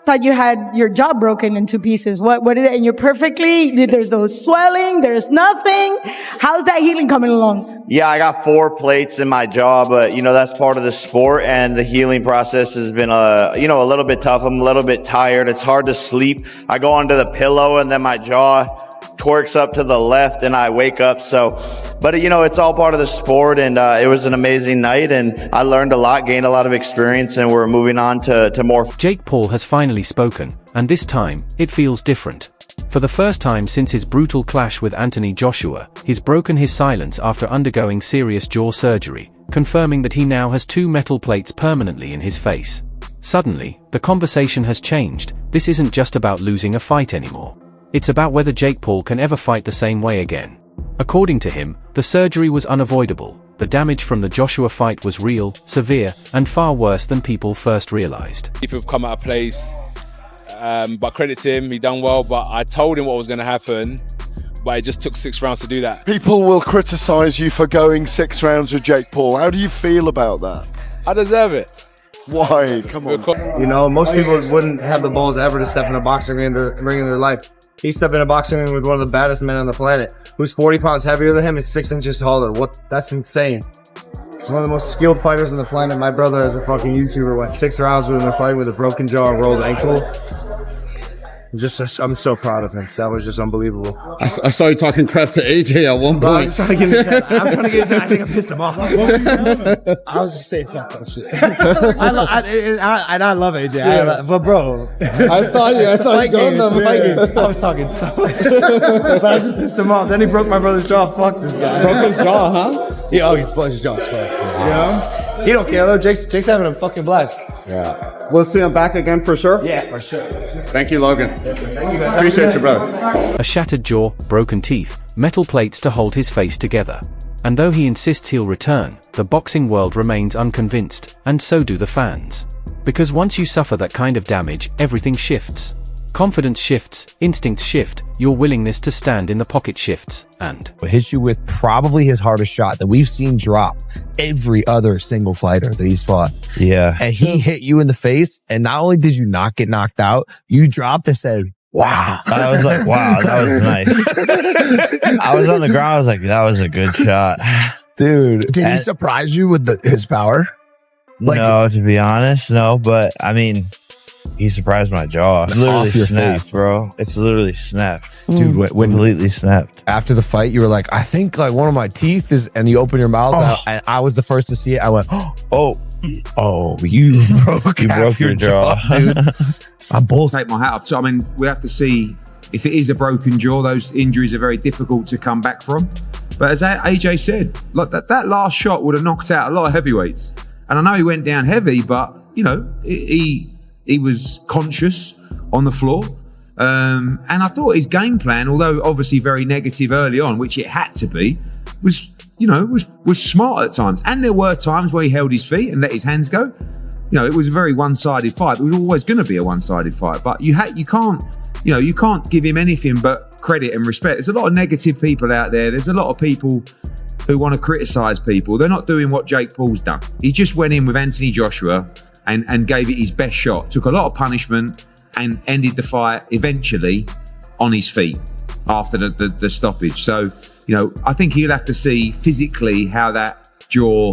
thought you had your jaw broken into pieces. What is it? And you're perfectly, there's no swelling, there's nothing. How's that healing coming along? Yeah, I got 4 plates in my jaw, but that's part of the sport, and the healing process has been a little bit tough. I'm a little bit tired. It's hard to sleep. I go onto the pillow and then my jaw twerks up to the left and I wake up. But it's all part of the sport, and it was an amazing night, and I learned a lot, gained a lot of experience, and we're moving on to more. Jake Paul has finally spoken, and this time, it feels different. For the first time since his brutal clash with Anthony Joshua, he's broken his silence after undergoing serious jaw surgery, confirming that he now has 2 metal plates permanently in his face. Suddenly, the conversation has changed. This isn't just about losing a fight anymore. It's about whether Jake Paul can ever fight the same way again. According to him, the surgery was unavoidable. The damage from the Joshua fight was real, severe, and far worse than people first realized. People have come out of place, but credit to him, he done well, but I told him what was going to happen, but it just took 6 rounds to do that. People will criticize you for going 6 rounds with Jake Paul. How do you feel about that? I deserve it. Why? Come on. Most people wouldn't have the balls ever to step in a boxing ring in their life. He stepped in a boxing ring with one of the baddest men on the planet, who's 40 pounds heavier than him and 6 inches taller. That's insane. He's one of the most skilled fighters on the planet. My brother, as a fucking YouTuber, went 6 rounds with him in a fight with a broken jaw and rolled ankle. I'm so proud of him. That was just unbelievable. I saw you talking crap to AJ at one point. I was trying to get his head. I think I pissed him off. I was just saying fuck that shit. I love AJ. Yeah. But bro, I saw you going to the fight game. I was talking so much. But I just pissed him off. Then he broke my brother's jaw. Fuck this guy. Broke his jaw, huh? Yeah, his jaw's fucked. Yeah. He don't care though. Jake's having a fucking blast. Yeah. We'll see him back again for sure? Yeah, for sure. Thank you, Logan. Thank you, guys. Appreciate you, brother. A shattered jaw, broken teeth, metal plates to hold his face together. And though he insists he'll return, the boxing world remains unconvinced, and so do the fans. Because once you suffer that kind of damage, everything shifts. Confidence shifts, instincts shift, your willingness to stand in the pocket shifts, and hit you with probably his hardest shot that we've seen drop every other single fighter that he's fought. Yeah. And he hit you in the face, and not only did you not get knocked out, you dropped and said, wow. I was like, wow, that was nice. I was on the ground, I was like, that was a good shot. Dude, did he surprise you with his power? No, to be honest, no, but I mean, he surprised my jaw. It's literally snapped, face, bro. It's literally snapped. Dude, when completely snapped. After the fight, you were like, I think like one of my teeth is, and you open your mouth, and I was the first to see it. I went, you broke your jaw, dude. I'm both take my hat off. So I mean, we have to see if it is a broken jaw. Those injuries are very difficult to come back from. But as AJ said, like that last shot would have knocked out a lot of heavyweights. And I know he went down heavy, but he was conscious on the floor. And I thought his game plan, although obviously very negative early on, which it had to be, was smart at times. And there were times where he held his feet and let his hands go. It was a very one-sided fight. It was always going to be a one-sided fight. But you can't give him anything but credit and respect. There's a lot of negative people out there. There's a lot of people who want to criticize people. They're not doing what Jake Paul's done. He just went in with Anthony Joshua and gave it his best shot. Took a lot of punishment and ended the fight eventually on his feet after the stoppage. So, I think he'll have to see physically how that jaw,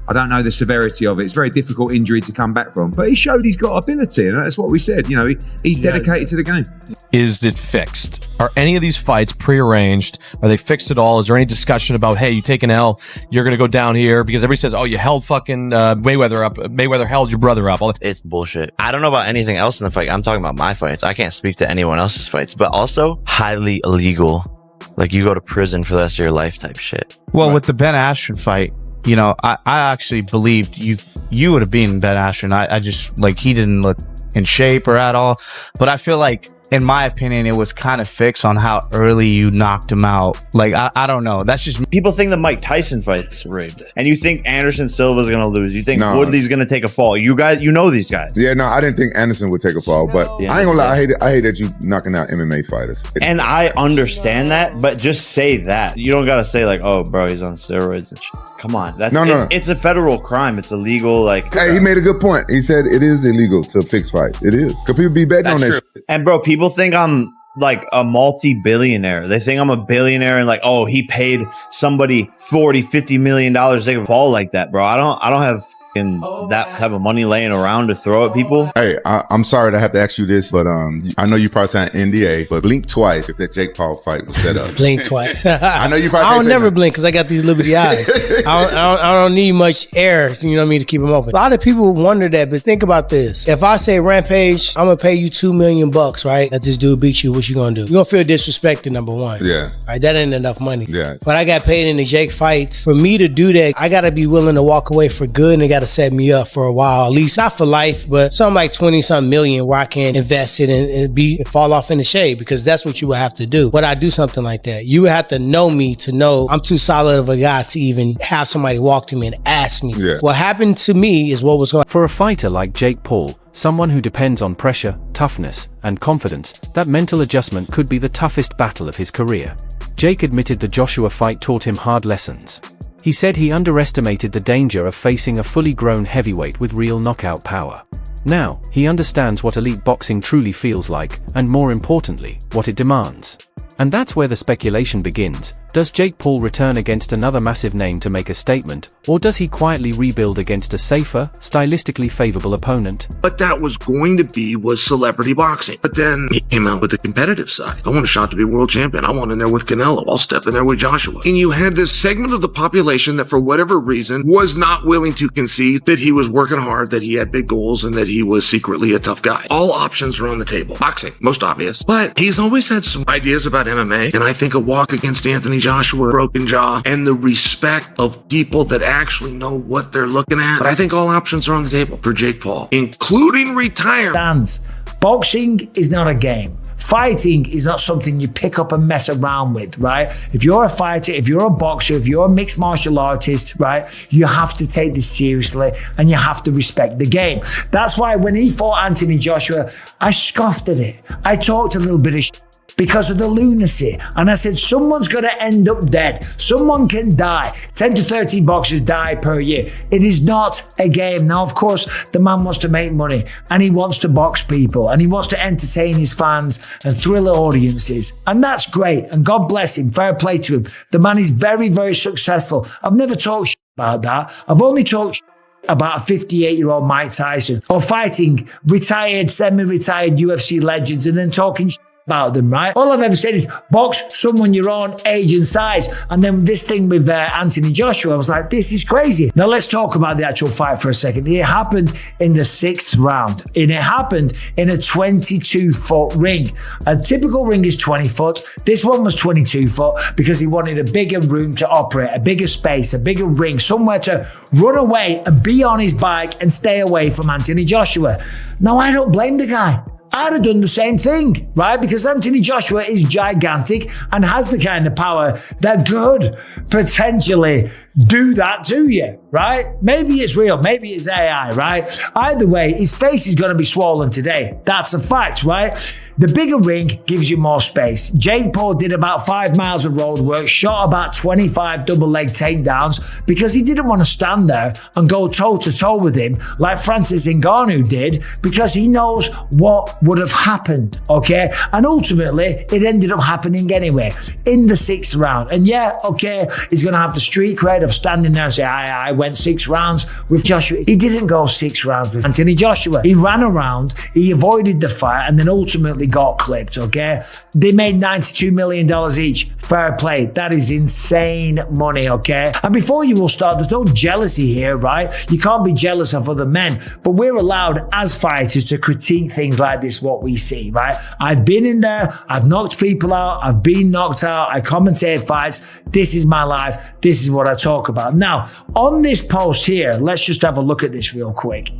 I don't know the severity of it. It's a very difficult injury to come back from. But he showed he's got ability, and that's what we said. He's dedicated to the game. Is it fixed? Are any of these fights prearranged? Are they fixed at all? Is there any discussion about, hey, you take an L, you're going to go down here? Because everybody says, oh, you held fucking Mayweather up. Mayweather held your brother up. It's bullshit. I don't know about anything else in the fight. I'm talking about my fights. I can't speak to anyone else's fights. But also, highly illegal. Like, you go to prison for the rest of your life type shit. Well, with the Ben Askren fight, I actually believed you would have beaten Ben Askren. I just, like, he didn't look in shape or at all. But I feel like in my opinion, it was kind of fixed on how early you knocked him out. Like, I don't know. That's just people think the Mike Tyson fight's rigged, and you think Anderson Silva's gonna lose. You think Woodley's gonna take a fall. You guys, you know these guys. Yeah, no, I didn't think Anderson would take a fall, but I ain't gonna lie. I hate that you knocking out MMA fighters. And I understand that, but just say that. You don't gotta say like, oh, bro, he's on steroids and shit. Come on, it's a federal crime. It's illegal. Like, hey, he made a good point. He said it is illegal to fix fights. It is. Because people be betting on that shit. And bro, people think I'm like a multi-billionaire. They think I'm a billionaire and like, oh, he paid somebody $40-50 million to take a fall like that, bro. I don't have that type of money laying around to throw at people. Hey, I'm sorry to have to ask you this, but I know you probably signed NDA, but blink twice if that Jake Paul fight was set up. Blink twice. I know you probably I don't never blink because I got these liberty eyes. I don't need much air, you know what I mean, to keep them open. A lot of people wonder that, but think about this. If I say, Rampage, I'm gonna pay you $2 million, right? That this dude beat you, what you gonna do? You're gonna feel disrespected, number one. Yeah. Right, that ain't enough money. Yeah. But I got paid in the Jake fights. For me to do that, I gotta be willing to walk away for good, and they gotta set me up for a while, at least not for life, but something like 20-something million where I can invest it and fall off in the shade, because that's what you would have to do. Would I do something like that? You would have to know me to know I'm too solid of a guy to even have somebody walk to me and ask me. Yeah. What happened to me is what was going. For a fighter like Jake Paul, someone who depends on pressure, toughness, and confidence, that mental adjustment could be the toughest battle of his career. Jake admitted the Joshua fight taught him hard lessons. He said he underestimated the danger of facing a fully grown heavyweight with real knockout power. Now, he understands what elite boxing truly feels like, and more importantly, what it demands. And that's where the speculation begins. Does Jake Paul return against another massive name to make a statement, or does he quietly rebuild against a safer, stylistically favorable opponent? What that was going to be was celebrity boxing. But then he came out with the competitive side. I want a shot to be world champion. I want in there with Canelo. I'll step in there with Joshua. And you had this segment of the population that for whatever reason was not willing to concede that he was working hard, that he had big goals, and that he was secretly a tough guy. All options are on the table. Boxing, most obvious. But he's always had some ideas about MMA, and I think a walk against Anthony Joshua, broken jaw, and the respect of people that actually know what they're looking at. But I think all options are on the table for Jake Paul, including retirement. Boxing is not a game. Fighting is not something you pick up and mess around with, right? If you're a fighter, if you're a boxer, if you're a mixed martial artist, right, you have to take this seriously and you have to respect the game. That's why when he fought Anthony Joshua, I scoffed at it. I talked a little bit of because of the lunacy. And I said, someone's going to end up dead. Someone can die. 10 to 13 boxers die per year. It is not a game. Now, of course, the man wants to make money and he wants to box people and he wants to entertain his fans and thrill audiences. And that's great. And God bless him. Fair play to him. The man is very, very successful. I've never talked about that. I've only talked about a 58-year-old Mike Tyson or fighting retired, semi-retired UFC legends and then talking about them, right? All I've ever said is box someone your own age and size. And then this thing with Anthony Joshua, I was like, this is crazy. Now let's talk about the actual fight for a second. It happened in the 6th round, and it happened in a 22-foot ring. A typical ring is 20 foot. This one was 22 foot because he wanted a bigger room to operate, a bigger space, a bigger ring, somewhere to run away and be on his bike and stay away from Anthony Joshua. Now, I don't blame the guy. I'd have done the same thing, right? Because Anthony Joshua is gigantic and has the kind of power that could potentially do that to you, right? Maybe it's real, maybe it's AI, right? Either way, his face is going to be swollen today. That's a fact, right? The bigger ring gives you more space. Jake Paul did about 5 miles of road work, shot about 25 double leg takedowns because he didn't want to stand there and go toe to toe with him like Francis Ngannou did because he knows what would have happened, okay? And ultimately, it ended up happening anyway in the 6th round. And yeah, okay, he's going to have the street cred of standing there and say, I went 6 rounds with Joshua. He didn't go 6 rounds with Anthony Joshua. He ran around, he avoided the fight, and then ultimately got clipped, okay? They made $92 million each. Fair play. That is insane money, okay? And before you will start, there's no jealousy here, right? You can't be jealous of other men, but we're allowed as fighters to critique things like this, what we see, right? I've been in there, I've knocked people out, I've been knocked out, I commentate fights. This is my life. This is what I talk about. Now, on this post here, let's just have a look at this real quick.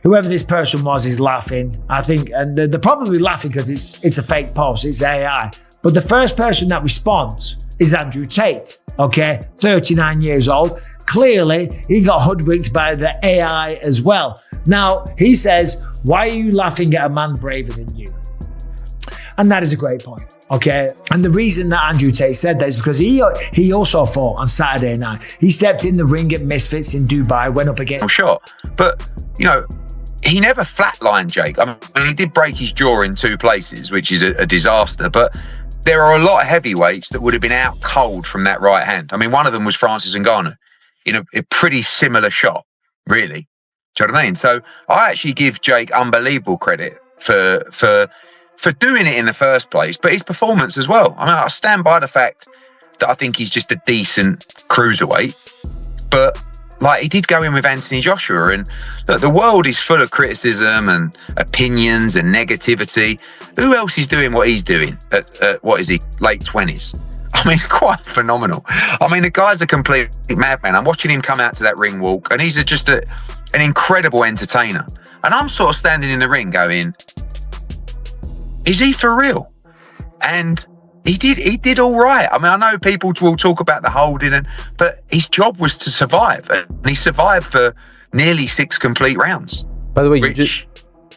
whoever this person was is laughing. I think, and they're probably laughing because it's a fake post, it's AI. But the first person that responds is Andrew Tate, okay? 39 years old. Clearly, he got hoodwinked by the AI as well. Now, he says, why are you laughing at a man braver than you? And that is a great point, okay? And the reason that Andrew Tate said that is because he also fought on Saturday night. He stepped in the ring at Misfits in Dubai, went up against... Shot. But, you know, he never flatlined Jake. I mean, he did break his jaw in 2 places, which is a disaster, but there are a lot of heavyweights that would have been out cold from that right hand. I mean, one of them was Francis Ngannou in a pretty similar shot, really. Do you know what I mean? So I actually give Jake unbelievable credit for doing it in the first place, but his performance as well. I mean, I stand by the fact that I think he's just a decent cruiserweight, but like he did go in with Anthony Joshua, and look, the world is full of criticism and opinions and negativity. Who else is doing what he's doing at what is he, late 20s? I mean, quite phenomenal. I mean, the guy's a complete madman. I'm watching him come out to that ring walk, and he's just an incredible entertainer. And I'm sort of standing in the ring going, is he for real? And he did all right. I mean, I know people will talk about the holding, but his job was to survive, and he survived for nearly 6 complete rounds. By the way,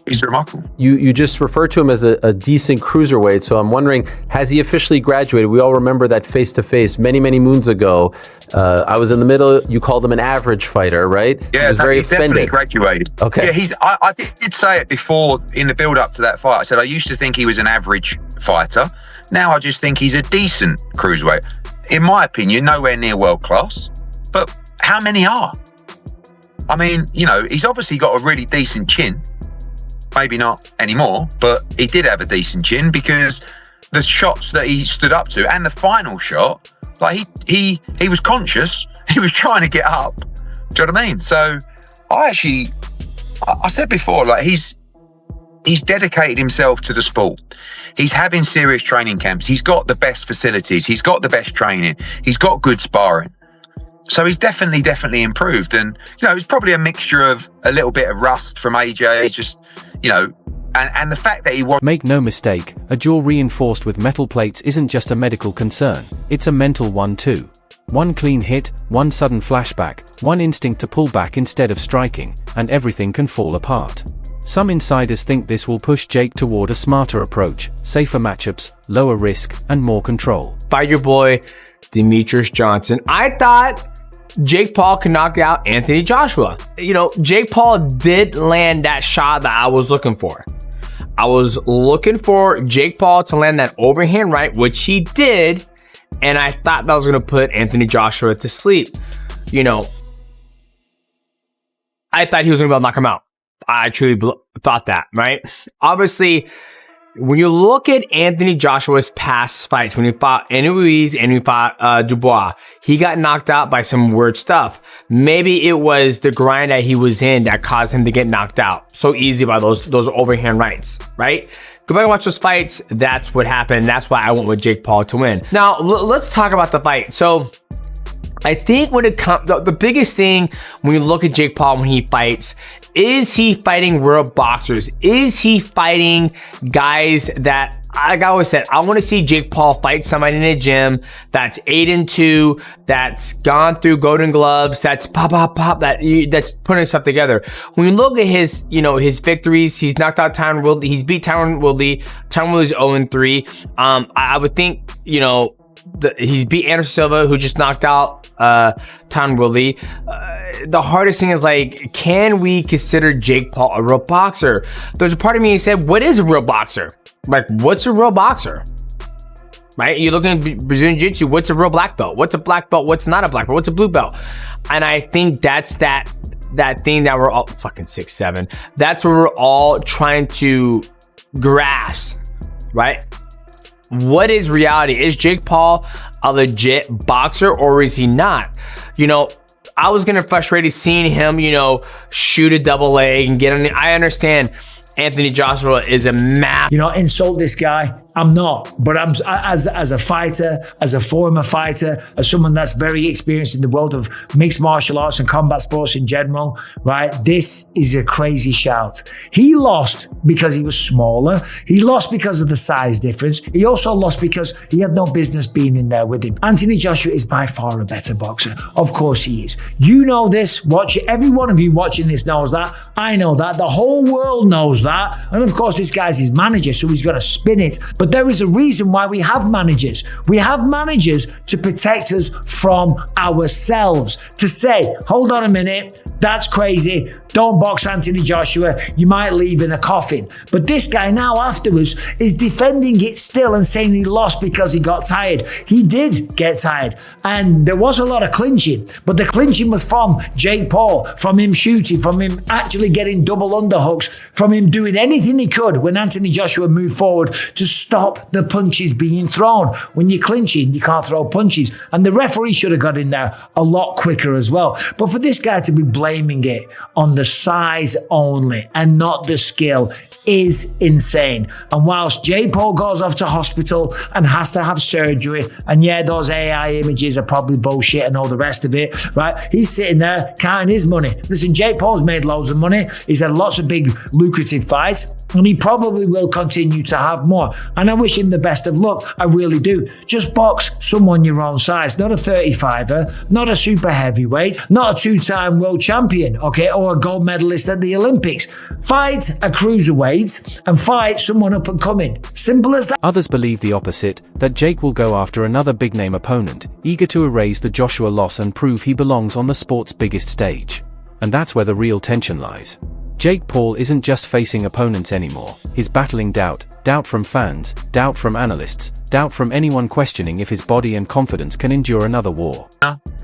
is remarkable. You just referred to him as a decent cruiserweight, so I'm wondering, has he officially graduated? We all remember that face-to-face many moons ago. I was in the middle. You called him an average fighter, right? Yeah, he was very definitely offended. Graduated. Okay. Yeah, I did say it before in the build-up to that fight. I said I used to think he was an average fighter. Now I just think he's a decent cruiserweight. In my opinion, nowhere near world class. But how many are? I mean, you know, he's obviously got a really decent chin. Maybe not anymore, but he did have a decent chin because the shots that he stood up to and the final shot, like he was conscious. He was trying to get up. Do you know what I mean? So I said before, like he's dedicated himself to the sport. He's having serious training camps. He's got the best facilities. He's got the best training. He's got good sparring. So he's definitely improved. And, you know, it's probably a mixture of a little bit of rust from AJ, just, you know, and the fact that he was... Make no mistake, a jaw reinforced with metal plates isn't just a medical concern, it's a mental one too. One clean hit, one sudden flashback, one instinct to pull back instead of striking, and everything can fall apart. Some insiders think this will push Jake toward a smarter approach, safer matchups, lower risk, and more control. By your boy, Demetrius Johnson. I thought Jake Paul could knock out Anthony Joshua. You know, Jake Paul did land that shot that I was looking for. I was looking for Jake Paul to land that overhand right, which he did, and I thought that was going to put Anthony Joshua to sleep. You know, I thought he was going to be able to knock him out. I truly thought that, right? Obviously, when you look at Anthony Joshua's past fights, when he fought Andy Ruiz and he fought Dubois, he got knocked out by some weird stuff. Maybe it was the grind that he was in that caused him to get knocked out so easy by those overhand rights, right? Go back and watch those fights. That's what happened. That's why I went with Jake Paul to win. Now, let's talk about the fight. So, I think when it comes, the biggest thing when you look at Jake Paul when he fights, is he fighting real boxers? Is he fighting guys that, like I always said, I want to see Jake Paul fight somebody in a gym that's 8-2, that's gone through Golden Gloves, that's that's putting stuff together. When you look at his, you know, his victories, he's knocked out Tyron Woodley, he's beat Tyron Woodley. Tyron Woodley's 0-3. I would think, you know, he's beat Anderson Silva, who just knocked out Tyron Woodley. The hardest thing is, like, can we consider Jake Paul a real boxer? There's a part of me that said, what is a real boxer? Like, what's a real boxer? Right? You're looking at Brazilian Jiu-Jitsu, what's a real black belt? What's a black belt? What's not a black belt? What's a blue belt? And I think that's that thing that we're all, fucking 6'7". That's what we're all trying to grasp, right? What is reality? Is Jake Paul a legit boxer or is he not? You know, I was getting frustrated seeing him, you know, shoot a double leg and get on. I understand Anthony Joshua is a math. You know, insult this guy. I'm not, but I'm as a fighter, as a former fighter, as someone that's very experienced in the world of mixed martial arts and combat sports in general, right? This is a crazy shout. He lost because he was smaller. He lost because of the size difference. He also lost because he had no business being in there with him. Anthony Joshua is by far a better boxer. Of course he is. You know this. Every one of you watching this knows that. I know that. The whole world knows that. And of course, this guy's his manager, so he's going to spin it. But there is a reason why we have managers. We have managers to protect us from ourselves. To say, hold on a minute, that's crazy. Don't box Anthony Joshua. You might leave in a coffin. But this guy now afterwards is defending it still and saying he lost because he got tired. He did get tired. And there was a lot of clinching. But the clinching was from Jake Paul, from him shooting, from him actually getting double underhooks, from him doing anything he could when Anthony Joshua moved forward to stop the punches being thrown. When you're clinching, you can't throw punches. And the referee should have got in there a lot quicker as well. But for this guy to be blaming it on the size only and not the skill is insane. And whilst Jake Paul goes off to hospital and has to have surgery, and yeah, those AI images are probably bullshit and all the rest of it, right? He's sitting there counting his money. Listen, Jake Paul's made loads of money. He's had lots of big lucrative fights, and he probably will continue to have more. And I wish him the best of luck. I really do. Just box someone your own size, not a 35er, not a super heavyweight, not a two-time world champion, okay, or a gold medalist at the Olympics. Fight a cruiserweight and fight someone up and coming. Simple as that. Others believe the opposite, that Jake will go after another big-name opponent, eager to erase the Joshua loss and prove he belongs on the sport's biggest stage. And that's where the real tension lies. Jake Paul isn't just facing opponents anymore. He's battling doubt from fans, doubt from analysts, doubt from anyone questioning if his body and confidence can endure another war.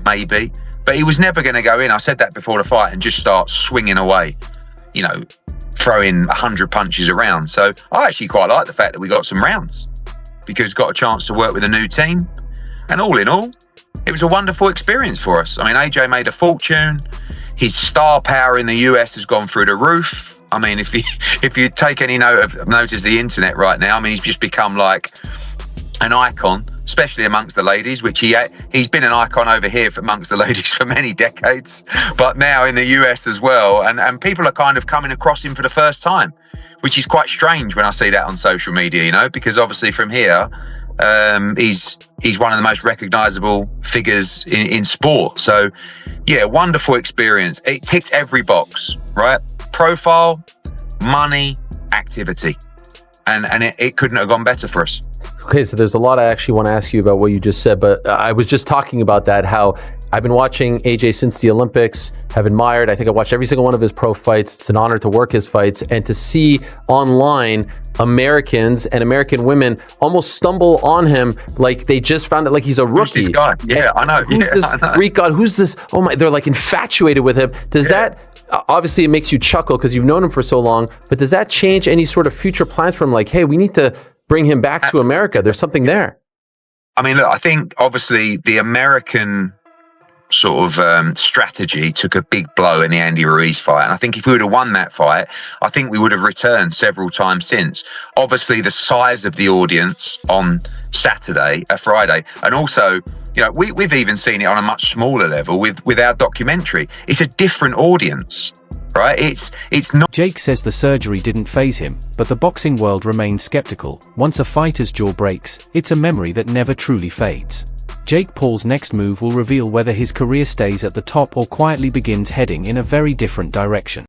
Maybe, but he was never going to go in, I said that before the fight, and just start swinging away, you know, throwing 100 punches around. So I actually quite like the fact that we got some rounds, because got a chance to work with a new team. And all in all, it was a wonderful experience for us. I mean, AJ made a fortune. His star power in the US has gone through the roof. I mean, if you take any notice of the internet right now, I mean, he's just become like an icon, especially amongst the ladies, which he's been an icon over here amongst the ladies for many decades, but now in the US as well. And people are kind of coming across him for the first time, which is quite strange when I see that on social media, you know, because obviously from here, he's one of the most recognizable figures in sport. So yeah, wonderful experience. It ticked every box, right? Profile, money, activity. And it couldn't have gone better for us. Okay, so there's a lot I actually want to ask you about what you just said, but I was just talking about that, how I've been watching AJ since the Olympics, have admired, I think I watched every single one of his pro fights. It's an honor to work his fights, and to see online Americans and American women almost stumble on him like they just found it, like he's a rookie. Who's this guy? Yeah, I know. Who's this Greek god? Who's this? Oh my, they're like infatuated with him. Does that, obviously it makes you chuckle because you've known him for so long, but does that change any sort of future plans for him? Like, hey, we need to bring him back to America. There's something there. I mean, look, I think obviously the American sort of strategy took a big blow in the Andy Ruiz fight. And I think if we would have won that fight, I think we would have returned several times since. Obviously, the size of the audience on Friday, and also, you know, we've even seen it on a much smaller level with our documentary. It's a different audience. Right? It's not. Jake says the surgery didn't faze him, but the boxing world remains skeptical. Once a fighter's jaw breaks, it's a memory that never truly fades. Jake Paul's next move will reveal whether his career stays at the top or quietly begins heading in a very different direction.